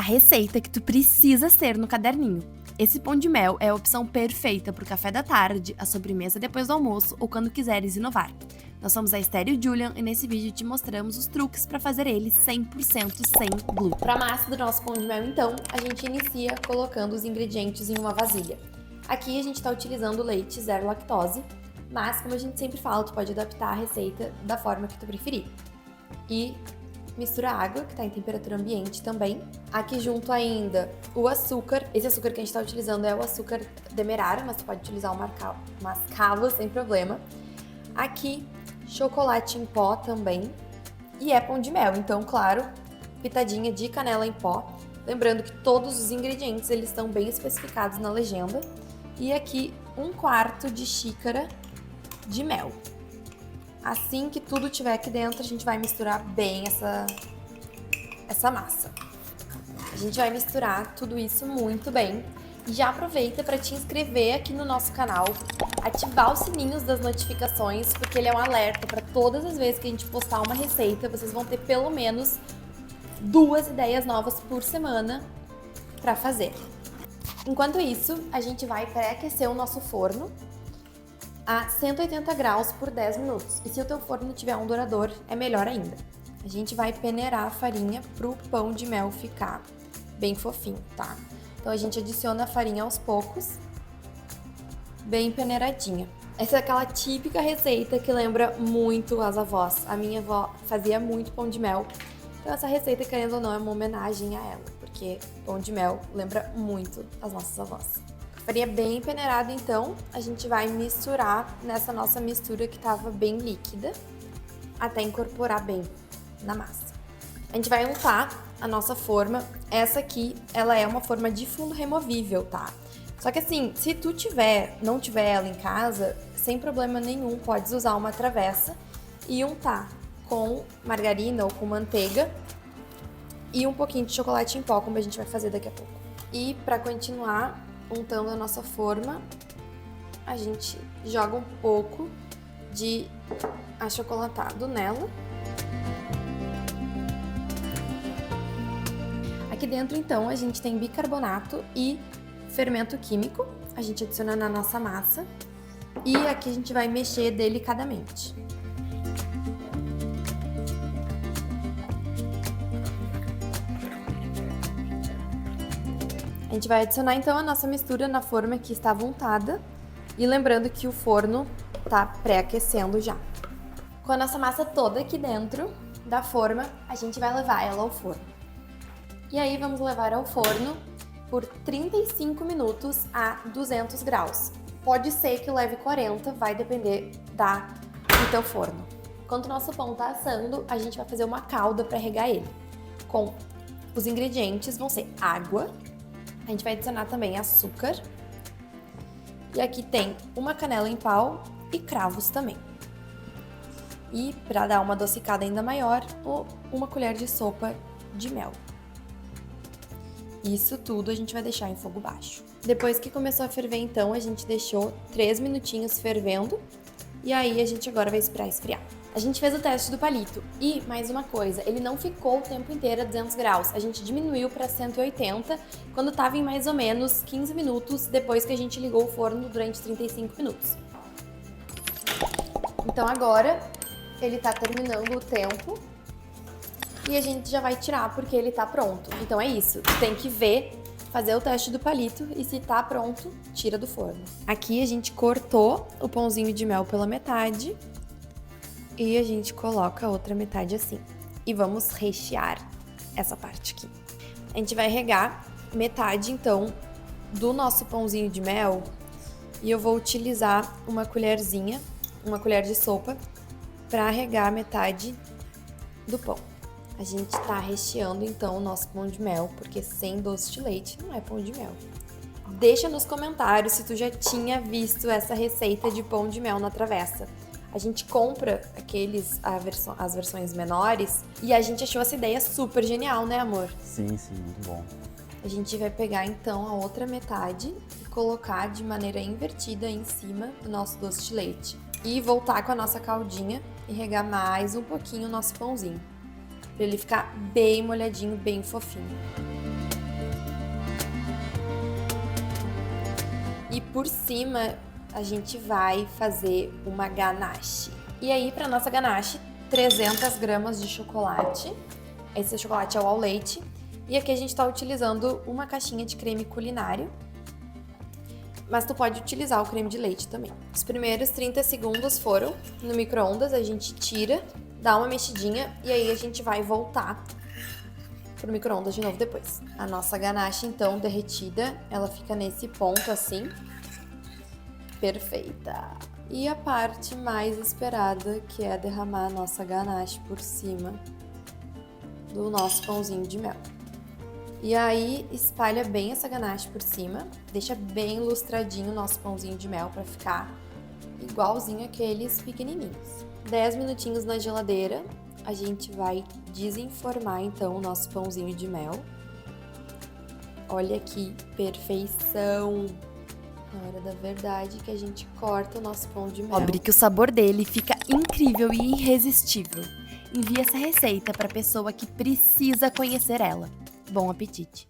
receita que tu precisa ter no caderninho. Esse pão de mel é a opção perfeita para o café da tarde, a sobremesa depois do almoço ou quando quiseres inovar. Nós somos a Esther e o Julian e nesse vídeo te mostramos os truques para fazer ele 100% sem glúten. Para a massa do nosso pão de mel, então, a gente inicia colocando os ingredientes em uma vasilha. Aqui a gente está utilizando leite zero lactose, mas como a gente sempre fala, tu pode adaptar a receita da forma que tu preferir. E mistura a água, que está em temperatura ambiente também. Aqui junto ainda o açúcar. Esse açúcar que a gente está utilizando é o açúcar demerara, mas tu pode utilizar o mascavo sem problema. Aqui, chocolate em pó também. E é pão de mel, então, claro, pitadinha de canela em pó. Lembrando que todos os ingredientes eles estão bem especificados na legenda. E aqui, 1/4 de xícara de mel. Assim que tudo estiver aqui dentro, a gente vai misturar bem essa massa. A gente vai misturar tudo isso muito bem. E já aproveita para te inscrever aqui no nosso canal, ativar os sininhos das notificações, porque ele é um alerta para todas as vezes que a gente postar uma receita, vocês vão ter pelo menos 2 ideias novas por semana para fazer. Enquanto isso, a gente vai pré-aquecer o nosso forno a 180 graus por 10 minutos. E se o teu forno tiver um dourador, é melhor ainda. A gente vai peneirar a farinha pro pão de mel ficar bem fofinho, tá? Então a gente adiciona a farinha aos poucos, bem peneiradinha. Essa é aquela típica receita que lembra muito as avós. A minha avó fazia muito pão de mel. Então essa receita, querendo ou não, é uma homenagem a ela, porque pão de mel lembra muito as nossas avós. Farinha bem peneirada, então, a gente vai misturar nessa nossa mistura que estava bem líquida, até incorporar bem na massa. A gente vai untar a nossa forma. Essa aqui, ela é uma forma de fundo removível, tá? Só que assim, se tu não tiver ela em casa, sem problema nenhum, podes usar uma travessa e untar com margarina ou com manteiga e um pouquinho de chocolate em pó, como a gente vai fazer daqui a pouco. E para continuar untando a nossa forma, a gente joga um pouco de achocolatado nela. Aqui dentro, então, a gente tem bicarbonato e fermento químico. A gente adiciona na nossa massa e aqui a gente vai mexer delicadamente. A gente vai adicionar então a nossa mistura na forma que estava untada e lembrando que o forno tá pré-aquecendo já. Com a nossa massa toda aqui dentro da forma, a gente vai levar ela ao forno. E aí vamos levar ao forno por 35 minutos a 200 graus. Pode ser que leve 40, vai depender do teu forno. Enquanto o nosso pão tá assando, a gente vai fazer uma calda para regar ele. Com os ingredientes vão ser água. A gente vai adicionar também açúcar. E aqui tem uma canela em pau e cravos também. E para dar uma adocicada ainda maior, uma colher de sopa de mel. Isso tudo a gente vai deixar em fogo baixo. Depois que começou a ferver, então, a gente deixou 3 minutinhos fervendo. E aí a gente agora vai esperar esfriar. A gente fez o teste do palito e, mais uma coisa, ele não ficou o tempo inteiro a 200 graus. A gente diminuiu para 180 quando estava em mais ou menos 15 minutos depois que a gente ligou o forno durante 35 minutos. Então agora ele tá terminando o tempo e a gente já vai tirar porque ele tá pronto. Então é isso, tu tem que ver, fazer o teste do palito e se tá pronto, tira do forno. Aqui a gente cortou o pãozinho de mel pela metade. E a gente coloca a outra metade assim. E vamos rechear essa parte aqui. A gente vai regar metade, então, do nosso pãozinho de mel. E eu vou utilizar uma colherzinha, uma colher de sopa, para regar metade do pão. A gente tá recheando, então, o nosso pão de mel, porque sem doce de leite não é pão de mel. Deixa nos comentários se tu já tinha visto essa receita de pão de mel na travessa. A gente compra as versões menores e a gente achou essa ideia super genial, né, amor? Sim, muito bom. A gente vai pegar então a outra metade e colocar de maneira invertida em cima do nosso doce de leite. E voltar com a nossa caldinha e regar mais um pouquinho o nosso pãozinho, para ele ficar bem molhadinho, bem fofinho. E por cima a gente vai fazer uma ganache. E aí, para nossa ganache, 300 gramas de chocolate. Esse chocolate é o ao leite. E aqui a gente está utilizando uma caixinha de creme culinário. Mas tu pode utilizar o creme de leite também. Os primeiros 30 segundos foram no micro-ondas, a gente tira, dá uma mexidinha e aí a gente vai voltar pro micro-ondas de novo depois. A nossa ganache, então, derretida, ela fica nesse ponto assim. Perfeita! E a parte mais esperada, que é derramar a nossa ganache por cima do nosso pãozinho de mel. E aí, espalha bem essa ganache por cima, deixa bem lustradinho o nosso pãozinho de mel para ficar igualzinho aqueles pequenininhos. 10 minutinhos na geladeira, a gente vai desenformar então o nosso pãozinho de mel. Olha que perfeição! Na hora da verdade que a gente corta o nosso pão de mel. Descobre que o sabor dele fica incrível e irresistível. Envie essa receita para a pessoa que precisa conhecer ela. Bom apetite!